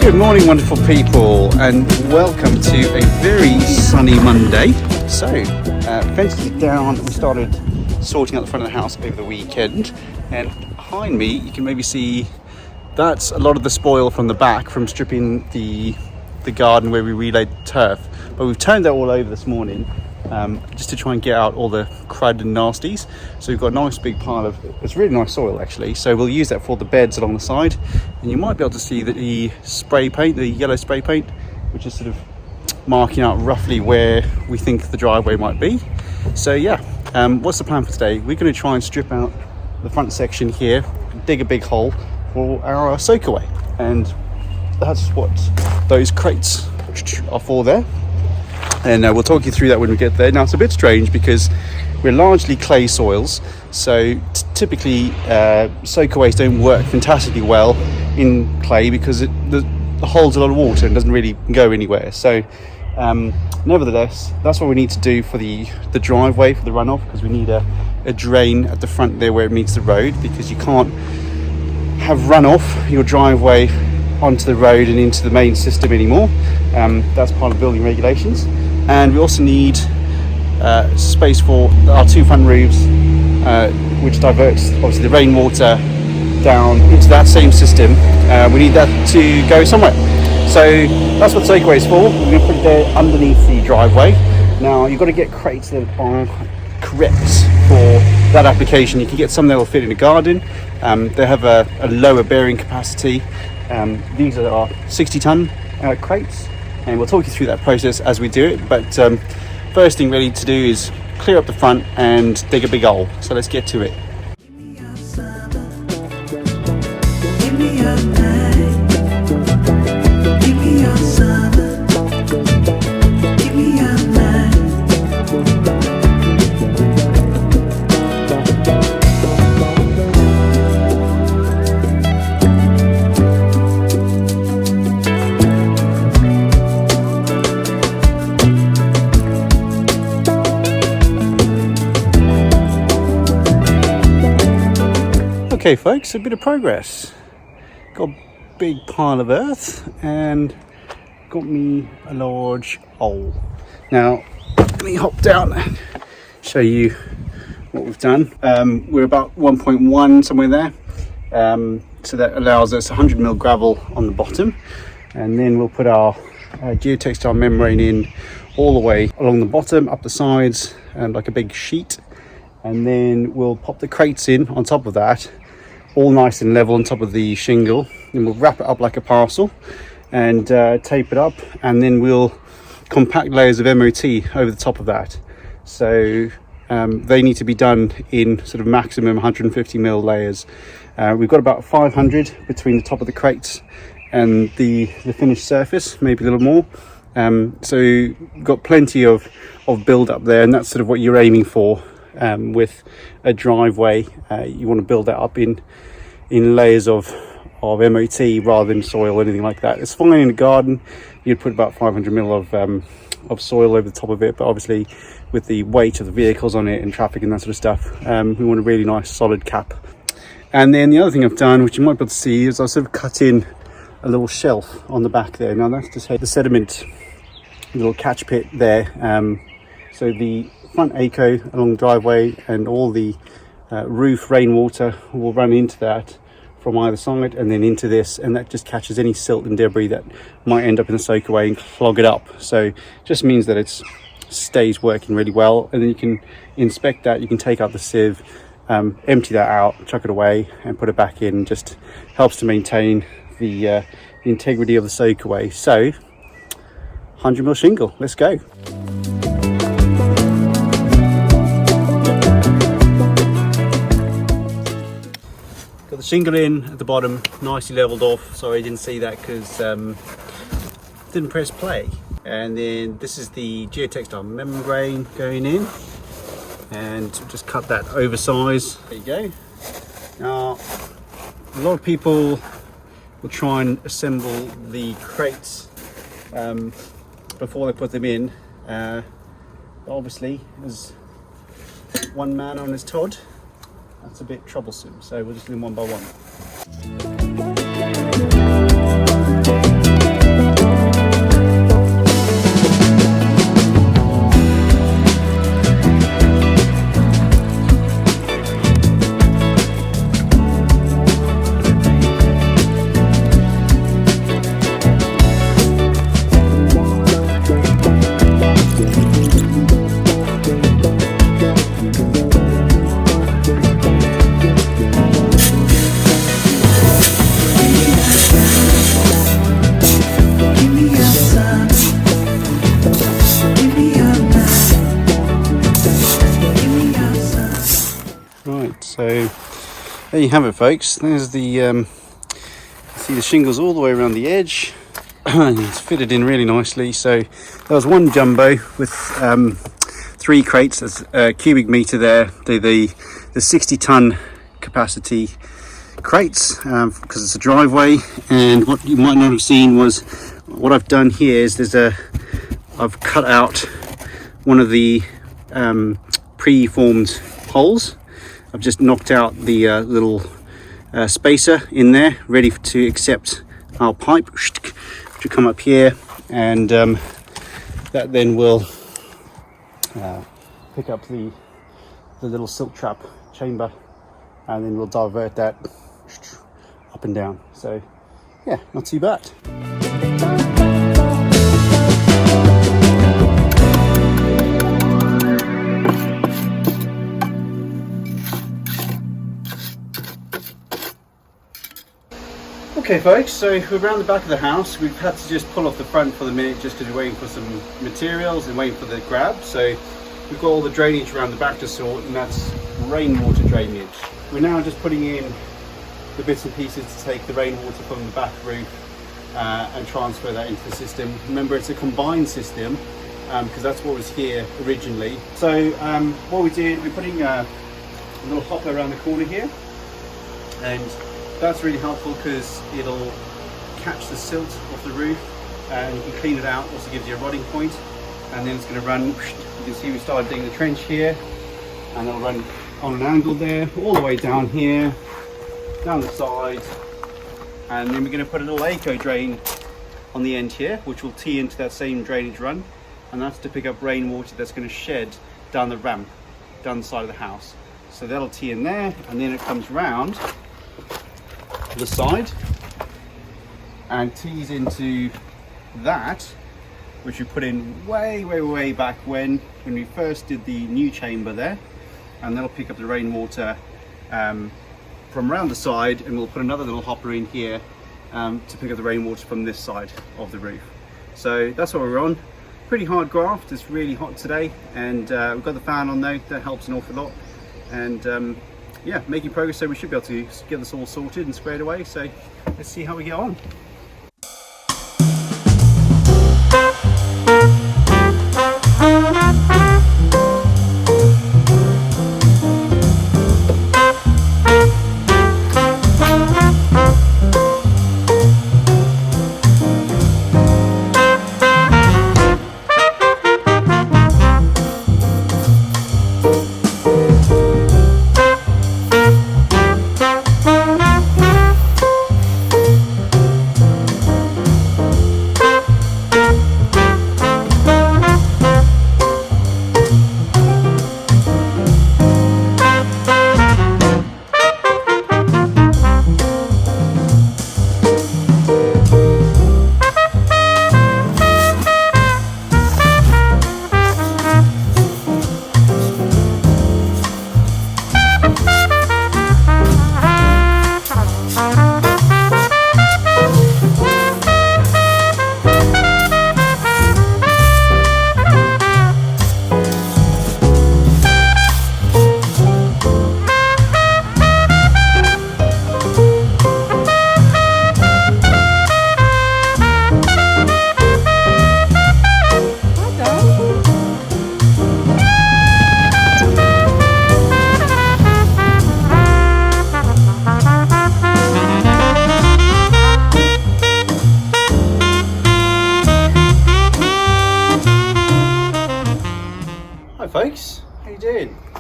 Good morning, wonderful people, and welcome to a very sunny Monday. So, fences are down. We started sorting out the front of the house over the weekend, and behind me you can maybe see that's a lot of the spoil from the back from stripping the garden where we relayed turf. But we've turned that all over this morning, just to try and get out all the crud and nasties. So we've got a nice big pile of, it's really nice soil actually, so we'll use that for the beds along the side. And you might be able to see that the spray paint, the yellow spray paint, which is sort of marking out roughly where we think the driveway might be. So yeah, what's the plan for today? We're going to try and strip out the front section here, dig a big hole for our Soakaway, and that's what those crates are for there. And we'll talk you through that when we get there. Now it's a bit strange because we're largely clay soils, so typically soakaways don't work fantastically well in clay because it holds a lot of water and doesn't really go anywhere. So nevertheless, that's what we need to do for the driveway, for the runoff, because we need a drain at the front there where it meets the road, because you can't have runoff your driveway onto the road and into the main system anymore. That's part of building regulations. And we also need space for our two front roofs, which diverts obviously the rainwater down into that same system. We need that to go somewhere. So that's what Soakaway is for. We're going to put it there underneath the driveway. Now you've got to get crates that are correct for that application. You can get some that will fit in a garden. They have a lower bearing capacity. These are our 60-ton crates, and we'll talk you through that process as we do it. But first thing really to do is clear up the front and dig a big hole. So let's get to it. Okay folks, a bit of progress. Got a big pile of earth and got me a large hole. Now let me hop down and show you what we've done. We're about 1.1 somewhere there, so that allows us 100mm gravel on the bottom, and then we'll put our geotextile membrane in all the way along the bottom, up the sides, and like a big sheet, and then we'll pop the crates in on top of that, all nice and level on top of the shingle, and we'll wrap it up like a parcel and tape it up, and then we'll compact layers of MOT over the top of that. So they need to be done in sort of maximum 150mm layers. We've got about 500 between the top of the crates and the finished surface, maybe a little more. So we've got plenty of build up there, and that's sort of what you're aiming for with a driveway. You want to build that up in layers of MOT rather than soil or anything like that. It's fine in a garden. You'd put about 500mm of soil over the top of it, but obviously with the weight of the vehicles on it and traffic and that sort of stuff, we want a really nice solid cap. And then the other thing I've done, which you might be able to see, is I've sort of cut in a little shelf on the back there. Now that's to say the sediment, little catch pit there. So the front ACO along the driveway and all the roof rainwater will run into that from either side and then into this, and that just catches any silt and debris that might end up in the soakaway and clog it up. So just means that it stays working really well, and then you can inspect that, you can take out the sieve, empty that out, chuck it away and put it back in. Just helps to maintain the integrity of the soakaway. So 100mm shingle, let's go. Got the shingle in at the bottom, nicely leveled off. Sorry I didn't see that because didn't press play. And then this is the geotextile membrane going in, and just cut that oversize. There you go. Now a lot of people will try and assemble the crates before they put them in. Obviously, as one man on his Todd, that's a bit troublesome, so we'll just do them one by one. So there you have it, folks. There's the you see the shingles all the way around the edge. It's fitted in really nicely. So there was one jumbo with 3 crates. There's a cubic meter there. The 60-ton capacity crates because it's a driveway. And what you might not have seen was what I've done here is I've cut out one of the pre-formed holes. I've just knocked out the little spacer in there, ready to accept our pipe, which will come up here, and that then will pick up the little silt trap chamber, and then we'll divert that up and down. So yeah, not too bad. Okay folks, so we're around the back of the house. We've had to just pull off the front for the minute just because we're waiting for some materials and waiting for the grab. So we've got all the drainage around the back to sort, and that's rainwater drainage. We're now just putting in the bits and pieces to take the rainwater from the back roof and transfer that into the system. Remember, it's a combined system because that's what was here originally. So what we did, we're putting a little hopper around the corner here, and that's really helpful because it'll catch the silt off the roof and you can clean it out. Also gives you a rotting point, and then it's going to run. You can see we started digging the trench here, and it'll run on an angle there all the way down here, down the side, and then we're going to put a little eco drain on the end here, which will tee into that same drainage run, and that's to pick up rainwater that's going to shed down the ramp, down the side of the house. So that'll tee in there, and then it comes round the side and tees into that, which we put in way back when we first did the new chamber there, and that'll pick up the rainwater from around the side, and we'll put another little hopper in here to pick up the rainwater from this side of the roof. So that's what we're on. Pretty hard graft. It's really hot today, and we've got the fan on though. That helps an awful lot, and yeah, making progress. So we should be able to get this all sorted and squared away. So let's see how we get on.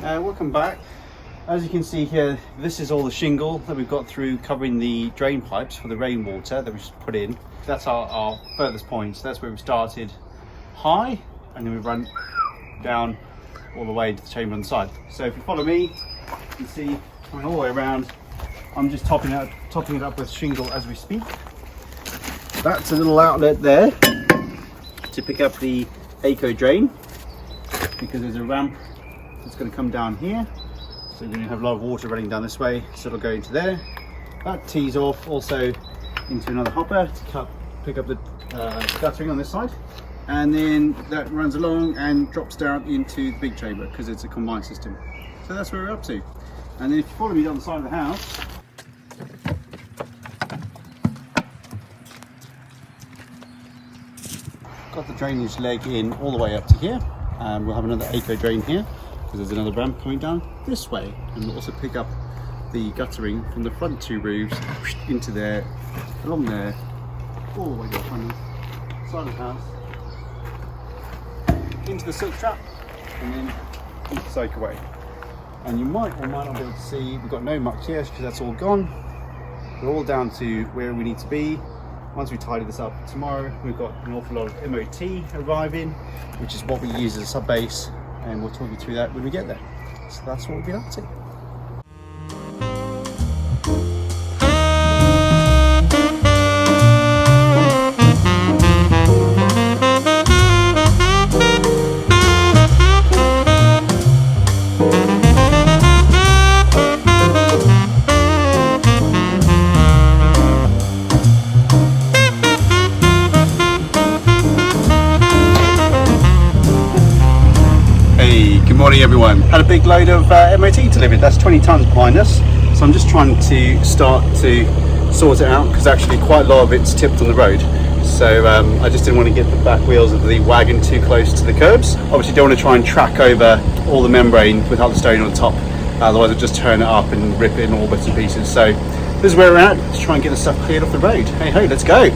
Welcome back. As you can see here, this is all the shingle that we've got through covering the drain pipes for the rainwater that we just put in. That's our furthest point. So that's where we started high, and then we run down all the way to the chamber on the side. So if you follow me, you can see coming all the way around. I'm just topping it up with shingle as we speak. That's a little outlet there to pick up the eco drain, because there's a ramp that's going to come down here. So you're going to have a lot of water running down this way, so it'll go into there. That tees off also into another hopper to pick up the guttering on this side. And then that runs along and drops down into the big chamber because it's a combined system. So that's where we're up to. And then if you follow me down the side of the house, got the drainage leg in all the way up to here. We'll have another eco drain here, because there's another ramp coming down this way, and we'll also pick up the guttering from the front two roofs into there, along there, all the way down the side of the house, into the silk trap, and then into Soakaway. And you might or might not be able to see, we've got no muck here because that's all gone. We're all down to where we need to be. Once we tidy this up tomorrow, we've got an awful lot of MOT arriving, which is what we use as a sub base, and we'll talk you through that when we get there. So that's what we'll be up to. Good morning everyone. Had a big load of MOT delivered. That's 20 tons behind us. So I'm just trying to start to sort it out, because actually quite a lot of it's tipped on the road. So I just didn't want to get the back wheels of the wagon too close to the curbs. Obviously don't want to try and track over all the membrane without the stone on the top. Otherwise it'll just turn it up and rip it in all bits and pieces. So this is where we're at. Let's try and get the stuff cleared off the road. Hey ho, let's go.